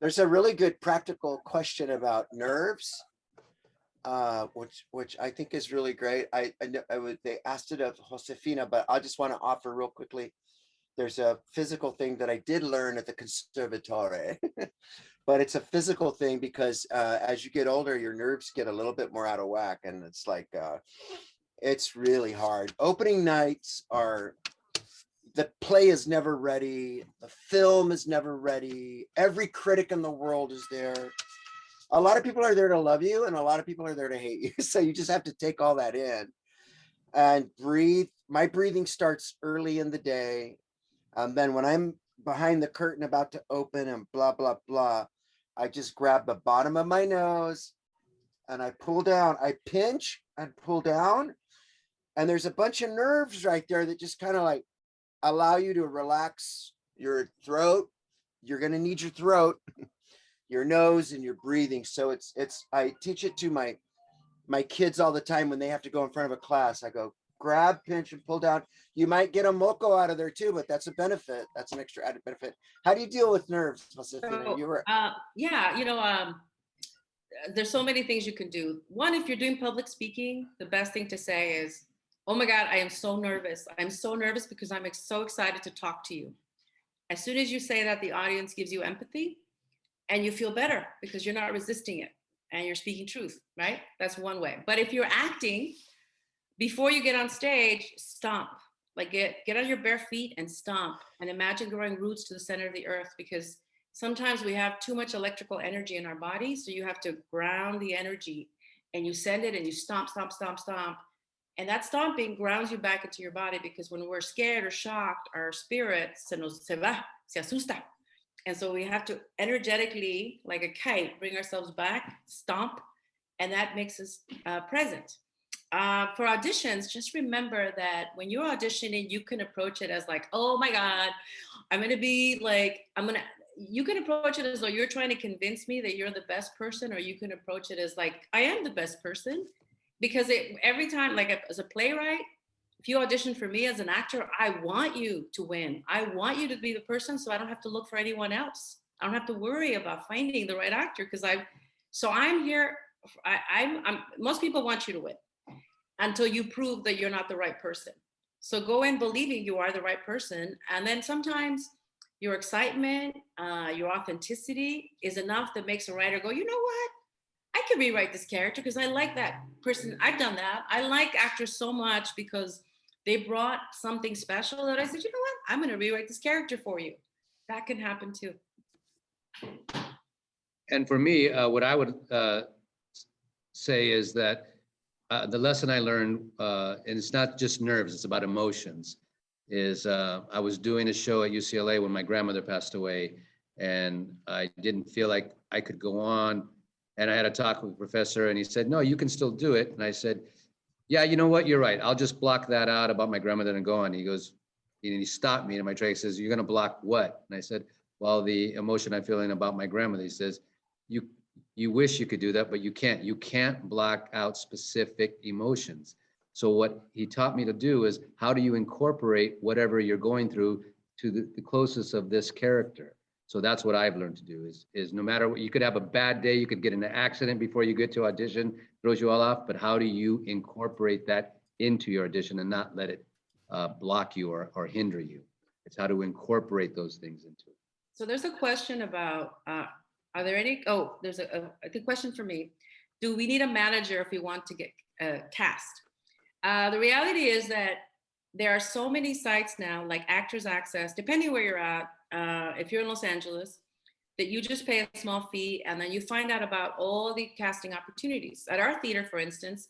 There's a really good practical question about nerves, which I think is really great. They asked it of Josefina, but I just want to offer real quickly. There's a physical thing that I did learn at the conservatory, but it's a physical thing because as you get older, your nerves get a little bit more out of whack, and it's like it's really hard. Opening nights are, the play is never ready, the film is never ready, every critic in the world is there. A lot of people are there to love you, and a lot of people are there to hate you. So you just have to take all that in and breathe. My breathing starts early in the day. Then when I'm behind the curtain about to open and blah, blah, blah, I just grab the bottom of my nose and I pull down. I pinch and pull down. And there's a bunch of nerves right there that just kind of like allow you to relax your throat. You're going to need your throat, your nose, and your breathing. So I teach it to my kids all the time when they have to go in front of a class. I go, grab, pinch, and pull down. You might get a moco out of there too, but that's a benefit. That's an extra added benefit. How do you deal with nerves, Josefina? Yeah, there's so many things you can do. One, if you're doing public speaking, the best thing to say is, oh my God, I am so nervous. I'm so nervous because I'm so excited to talk to you. As soon as you say that, the audience gives you empathy and you feel better because you're not resisting it and you're speaking truth, right? That's one way. But if you're acting, before you get on stage, stomp. Like get on your bare feet and stomp and imagine growing roots to the center of the earth, because sometimes we have too much electrical energy in our body. So you have to ground the energy and you send it and you stomp, stomp, stomp, stomp. And that stomping grounds you back into your body, because when we're scared or shocked, our spirit se asusta. And so we have to energetically, like a kite, bring ourselves back, stomp, and that makes us present. For auditions, just remember that when you're auditioning, you can approach it as like, oh my God, you can approach it as though you're trying to convince me that you're the best person, or you can approach it as like, I am the best person. Because every time, like as a playwright, if you audition for me as an actor, I want you to win. I want you to be the person, so I don't have to look for anyone else. I don't have to worry about finding the right actor, because I'm here. Most people want you to win until you prove that you're not the right person. So go in believing you are the right person. And then sometimes your excitement, your authenticity is enough that makes a writer go, you know what? I can rewrite this character because I like that person. I've done that. I like actors so much because they brought something special that I said, you know what? I'm going to rewrite this character for you. That can happen too. And for me, what I would say is that the lesson I learned, and it's not just nerves, it's about emotions, is I was doing a show at UCLA when my grandmother passed away, and I didn't feel like I could go on. And I had a talk with the professor, and he said, no, you can still do it. And I said, yeah, you know what? You're right. I'll just block that out about my grandmother and go on. He goes, and he stopped me, and my trainer says, you're going to block what? And I said, well, the emotion I'm feeling about my grandmother. He says, you wish you could do that, but you can't. You can't block out specific emotions. So what he taught me to do is, how do you incorporate whatever you're going through to the closest of this character? So that's what I've learned to do is no matter what, you could have a bad day, you could get in an accident before you get to audition, throws you all off, but how do you incorporate that into your audition and not let it block you or hinder you? It's how to incorporate those things into it. So there's a question about, are there any, there's a question for me. Do we need a manager if we want to get cast? The reality is that there are so many sites now, like Actors Access, depending where you're at, if you're in Los Angeles, that you just pay a small fee and then you find out about all the casting opportunities. At our theater, for instance,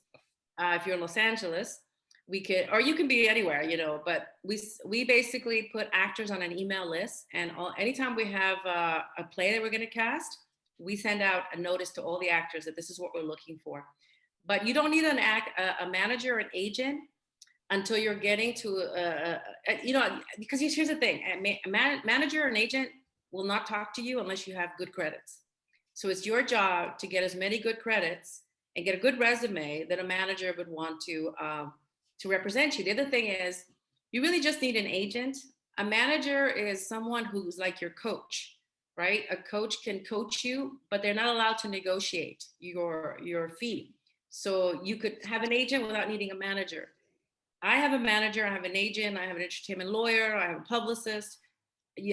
if you're in Los Angeles, we could, or you can be anywhere, but we basically put actors on an email list, and anytime we have a play that we're going to cast, we send out a notice to all the actors that this is what we're looking for. but you don't need a manager or an agent until you're getting to, because here's the thing, a manager or an agent will not talk to you unless you have good credits. So it's your job to get as many good credits and get a good resume that a manager would want to represent you. The other thing is, you really just need an agent. A manager is someone who's like your coach, right? A coach can coach you, but they're not allowed to negotiate your fee. So you could have an agent without needing a manager. I have a manager, I have an agent, I have an entertainment lawyer, I have a publicist.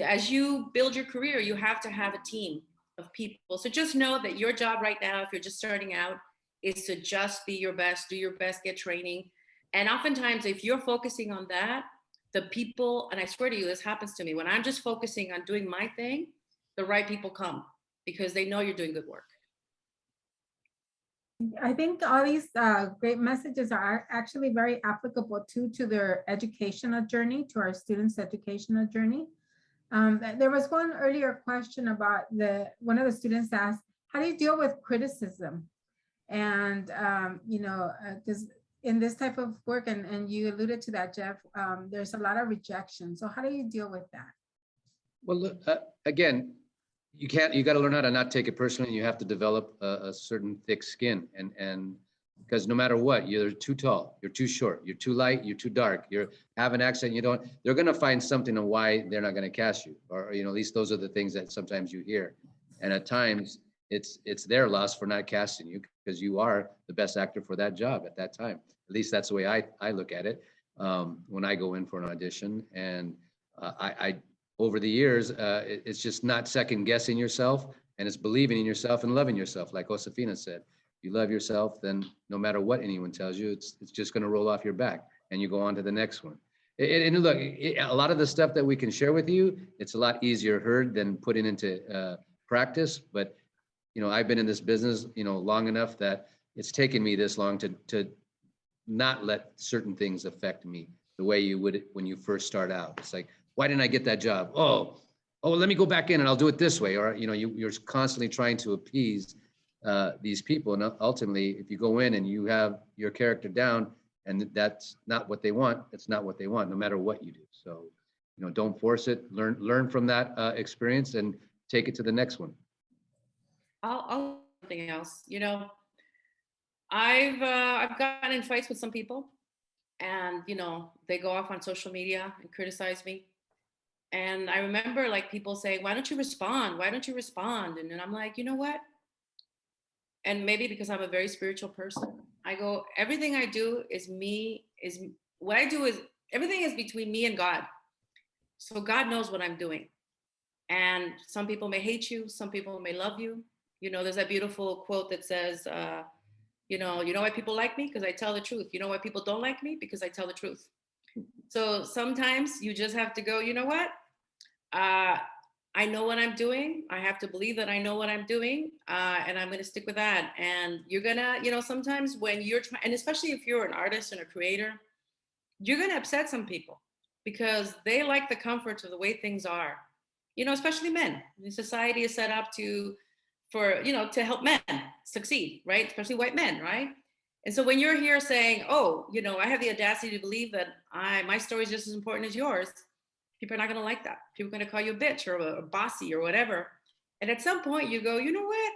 As you build your career, you have to have a team of people. So just know that your job right now, if you're just starting out, is to just be your best, do your best, get training. And oftentimes, if you're focusing on that, the people, and I swear to you, this happens to me, when I'm just focusing on doing my thing, the right people come because they know you're doing good work. I think all these great messages are actually very applicable too to their educational journey, to our students' educational journey. There was one earlier question about one of the students asked, how do you deal with criticism? And, because in this type of work, and you alluded to that, Jeff, there's a lot of rejection. So how do you deal with that? Well, look, again, you got to learn how to not take it personally. You have to develop a certain thick skin, and because no matter what, you're too tall, you're too short, you're too light, you're too dark, you have an accent, they're going to find something on why they're not going to cast you, or at least those are the things that sometimes you hear. And at times it's their loss for not casting you, because you are the best actor for that job at that time. At least that's the way I look at it when I go in for an audition. And I over the years, it's just not second guessing yourself, and it's believing in yourself and loving yourself. Like Josefina said, if you love yourself, then no matter what anyone tells you, it's just going to roll off your back, and you go on to the next one. And look, a lot of the stuff that we can share with you, it's a lot easier heard than putting into practice. But I've been in this business, long enough that it's taken me this long to not let certain things affect me the way you would when you first start out. It's like, why didn't I get that job? Oh, let me go back in and I'll do it this way. Or, you're constantly trying to appease these people. And ultimately, if you go in and you have your character down and that's not what they want, it's not what they want, no matter what you do. So, don't force it. Learn from that experience and take it to the next one. I'll something else. I've gotten in fights with some people, and they go off on social media and criticize me. And I remember people saying, why don't you respond? Why don't you respond? And then I'm like, you know what? And maybe because I'm a very spiritual person, I go, everything I do is what I do is everything is between me and God. So God knows what I'm doing. And some people may hate you. Some people may love you. There's that beautiful quote that says, you know why people like me? Because I tell the truth. You know why people don't like me? Because I tell the truth. So sometimes you just have to go, you know what? I know what I'm doing. I have to believe that I know what I'm doing. And I'm going to stick with that. And you're going to, sometimes when you're trying, and especially if you're an artist and a creator, you're going to upset some people because they like the comfort of the way things are, especially men. The society is set up to help men succeed, right? Especially white men, right? And so when you're here saying, oh, I have the audacity to believe that my story is just as important as yours, people are not going to like that. People are going to call you a bitch or a bossy or whatever. And at some point you go, you know what?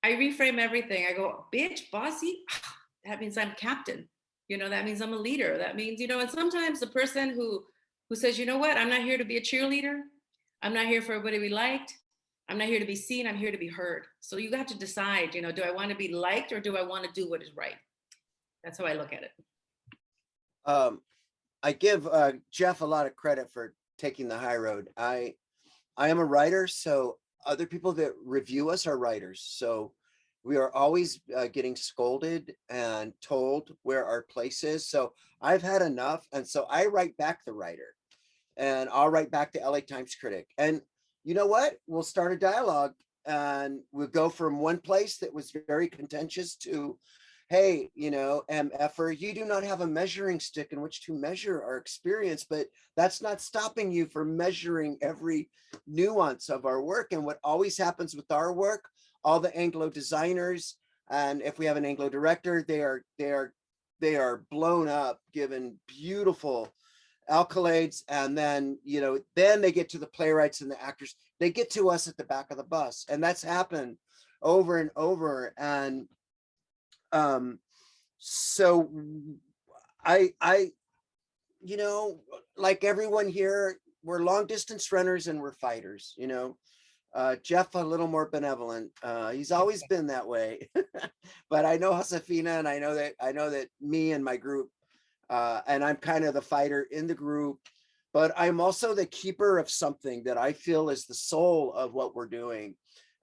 I reframe everything. I go, bitch, bossy? That means I'm captain. That means I'm a leader. That means, and sometimes the person who says, you know what? I'm not here to be a cheerleader. I'm not here for everybody to be liked. I'm not here to be seen. I'm here to be heard. So you have to decide, do I want to be liked or do I want to do what is right? That's how I look at it. I give Jeff a lot of credit for taking the high road. I am a writer, so other people that review us are writers. So we are always getting scolded and told where our place is. So I've had enough. And so I write back the writer, and I'll write back the LA Times critic. And you know what? We'll start a dialogue, and we'll go from one place that was very contentious to, hey, MFer, you do not have a measuring stick in which to measure our experience, but that's not stopping you from measuring every nuance of our work. And what always happens with our work, all the Anglo designers, And if we have an Anglo director, they are blown up, given beautiful accolades. And then, you know, then they get to the playwrights and the actors. They get to us at the back of the bus, and that's happened over and over. And so I, you know, like everyone here, we're long distance runners and we're fighters, you know. Jeff, a little more benevolent. He's always been that way. But I know Josefina, and I know that me and my group, and I'm kind of the fighter in the group, but I'm also the keeper of something that I feel is the soul of what we're doing.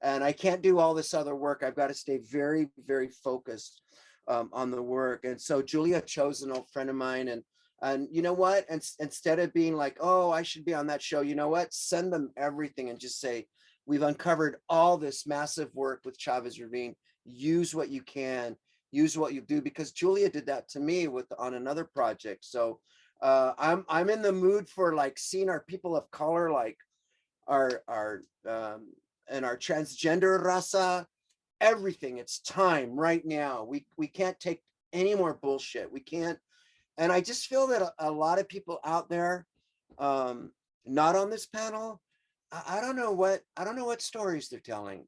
And I can't do all this other work. I've got to stay very, very focused on the work. And so Julia chose an old friend of mine, and you know what? And instead of being like, oh, I should be on that show, you know what? Send them everything and just say, we've uncovered all this massive work with Chavez Ravine. Use what you can, use what you do, because Julia did that to me on another project. So I'm in the mood for like seeing our people of color, like our and our transgender raza, everything. It's time right now. We can't take any more bullshit. We can't. And I just feel that a lot of people out there, not on this panel, I don't know what stories they're telling.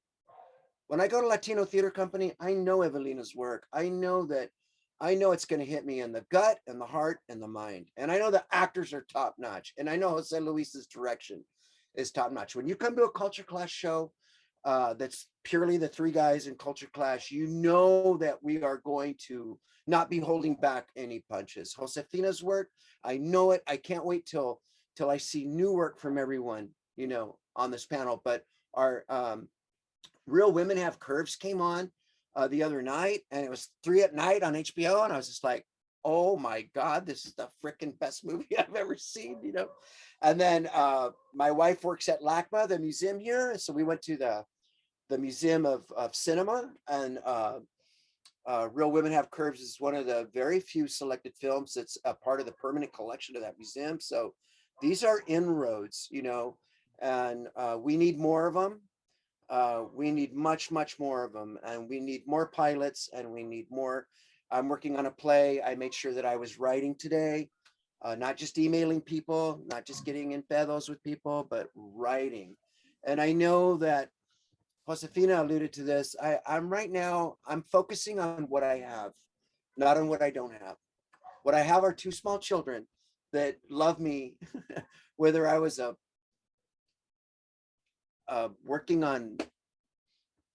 When I go to Latino Theater Company, I know Evelina's work. I know it's going to hit me in the gut and the heart and the mind. And I know the actors are top notch. And I know Jose Luis's direction is top notch. When you come to a Culture Clash show, that's purely the three guys in Culture Clash, you know that we are going to not be holding back any punches. Josefina's work, I know it. I can't wait till I see new work from everyone, you know, on this panel. But our Real Women Have Curves came on the other night, and it was 3 p.m. on HBO, and I was just like, oh my God, this is the freaking best movie I've ever seen, you know. And then my wife works at LACMA, the museum here, so we went to the Museum of Cinema, and Real Women Have Curves is one of the very few selected films that's a part of the permanent collection of that museum. So these are inroads, you know, and we need more of them. We need much more of them, and we need more pilots, and we need more. I'm working on a play. I made sure that I was writing today, not just emailing people, not just getting in pedos with people, but writing. And I know that Josefina alluded to this. I'm focusing on what I have, not on what I don't have. What I have are 2 small children that love me, whether I was working on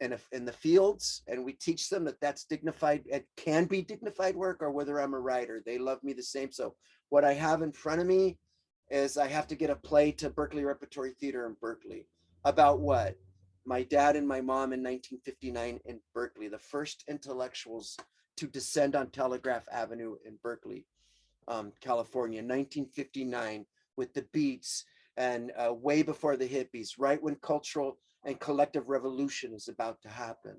in the fields, and we teach them that that's dignified, it can be dignified work, or whether I'm a writer, they love me the same. So what I have in front of me is I have to get a play to Berkeley Repertory Theater in Berkeley about what? My dad and my mom in 1959 in Berkeley, the first intellectuals to descend on Telegraph Avenue in Berkeley, California, 1959, with the Beats, and way before the hippies, right when cultural and collective revolution is about to happen.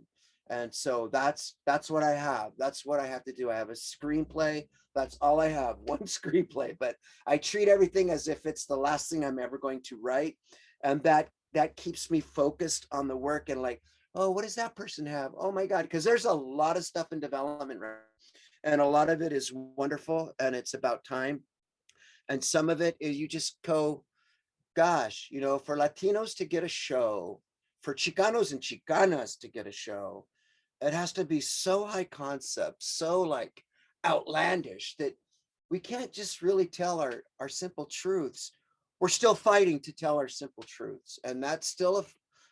And so that's what I have. That's what I have to do. I have a screenplay. That's all I have, one screenplay, but I treat everything as if it's the last thing I'm ever going to write. And that keeps me focused on the work, and like, oh, what does that person have? Oh my God, because there's a lot of stuff in development, right? And a lot of it is wonderful, and it's about time. And some of it is you just go, gosh, you know, for Latinos to get a show, for Chicanos and Chicanas to get a show, it has to be so high concept, so like outlandish, that we can't just really tell our simple truths. We're still fighting to tell our simple truths. And that's still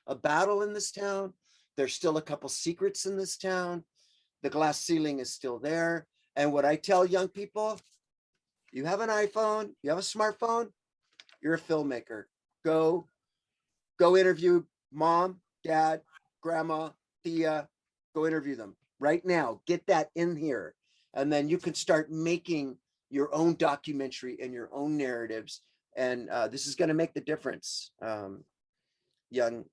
a battle in this town. There's still a couple secrets in this town. The glass ceiling is still there. And what I tell young people, you have an iPhone, you have a smartphone, you're a filmmaker. Go interview mom, dad, grandma, Tia, go interview them right now. Get that in here. And then you can start making your own documentary and your own narratives. And this is going to make the difference. Young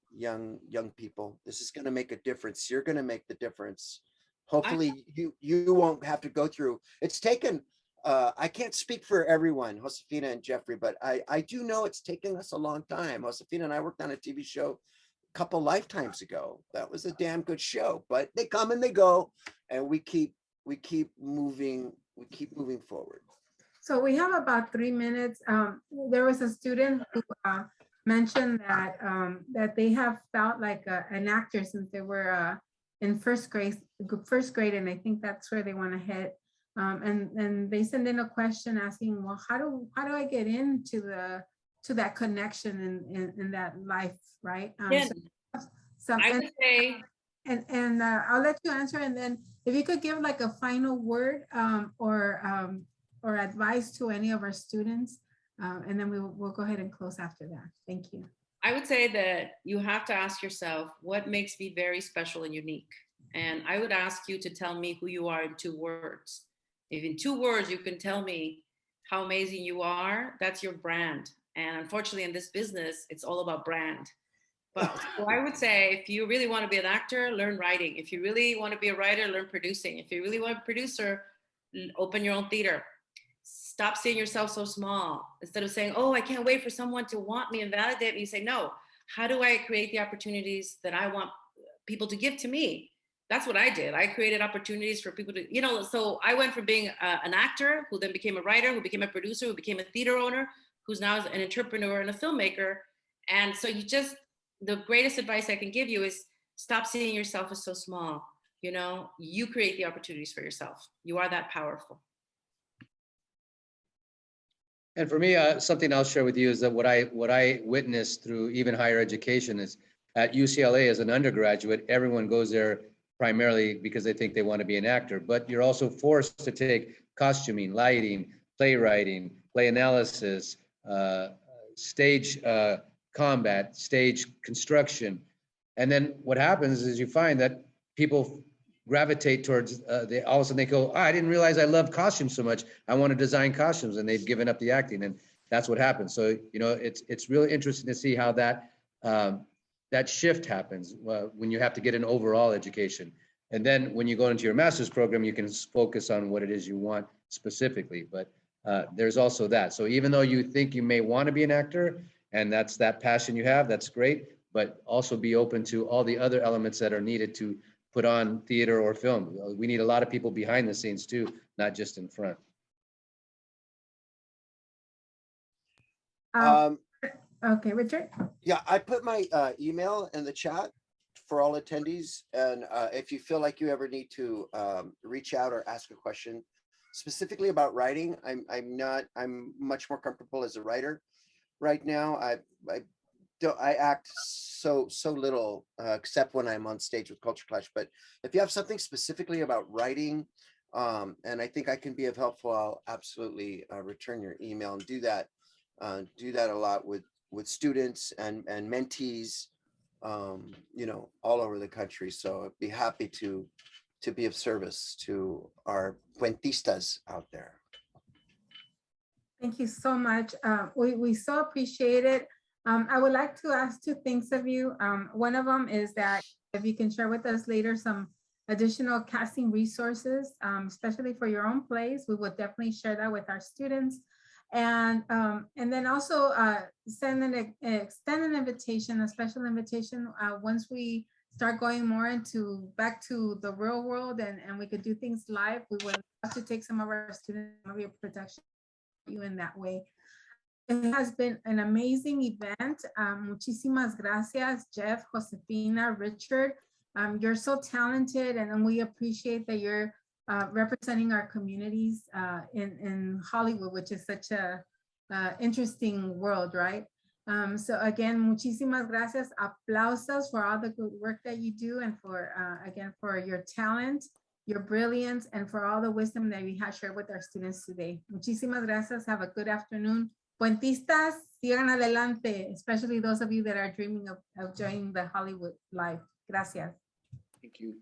people, this is going to make a difference. You're going to make the difference. Hopefully you won't have to go through. It's taken, I can't speak for everyone, Josefina and Geoffrey, but I do know it's taken us a long time. Josefina and I worked on a TV show couple lifetimes ago. That was a damn good show, but they come and they go, and we keep moving forward. So we have about 3 minutes. There was a student who mentioned that that they have felt like an actor since they were in first grade, and I think that's where they want to head. And they send in a question asking, well, how do I get into that connection in that life, right? Yeah, So, I would say, and I'll let you answer, and then if you could give like a final word or advice to any of our students, and then we'll go ahead and close after that. Thank you. I would say that you have to ask yourself, what makes me very special and unique? And I would ask you to tell me who you are in 2 words. If in 2 words you can tell me how amazing you are, that's your brand. And unfortunately, in this business, it's all about brand. But so I would say, if you really want to be an actor, learn writing. If you really want to be a writer, learn producing. If you really want to be a producer, open your own theater. Stop seeing yourself so small. Instead of saying, oh, I can't wait for someone to want me and validate me, you say, no, how do I create the opportunities that I want people to give to me? That's what I did. I created opportunities for people to, so I went from being an actor who then became a writer, who became a producer, who became a theater owner, who's now an entrepreneur and a filmmaker. And so the greatest advice I can give you is stop seeing yourself as so small. You create the opportunities for yourself. You are that powerful. And for me, something I'll share with you is that what I witnessed through even higher education is at UCLA as an undergraduate, everyone goes there primarily because they think they want to be an actor, but you're also forced to take costuming, lighting, playwriting, play analysis, stage combat, stage construction. And then what happens is you find that people gravitate towards, all of a sudden they go, I didn't realize I loved costumes so much. I want to design costumes, and they've given up the acting, and that's what happens. So, it's really interesting to see how that shift happens when you have to get an overall education. And then when you go into your master's program, you can focus on what it is you want specifically. But there's also that. So even though you think you may want to be an actor, and that's that passion you have, that's great, but also be open to all the other elements that are needed to put on theater or film. We need a lot of people behind the scenes too, not just in front. Okay, Richard? Yeah, I put my email in the chat for all attendees. And if you feel like you ever need to reach out or ask a question specifically about writing, I'm much more comfortable as a writer right now. I act so little except when I'm on stage with Culture Clash. But if you have something specifically about writing, and I think I can be of helpful, I'll absolutely return your email and do that a lot with students and mentees, all over the country. So I'd be happy to be of service to our Puentistas out there. Thank you so much. We so appreciate it. I would like to ask 2 things of you. One of them is that if you can share with us later some additional casting resources, especially for your own plays, we would definitely share that with our students. And then also extend an invitation, a special invitation, once we start going more back to the real world and we could do things live. We would love to take some of our students, some of your production, you in that way. It has been an amazing event. Muchísimas gracias, Jeff, Josefina, Richard. You're so talented, and we appreciate that you're representing our communities in Hollywood, which is such a interesting world, right? So again, muchísimas gracias. Aplausos for all the good work that you do, and for again, for your talent, your brilliance, and for all the wisdom that we have shared with our students today. Muchísimas gracias. Have a good afternoon. Puentistas, sigan adelante, especially those of you that are dreaming of joining the Hollywood life. Gracias. Thank you.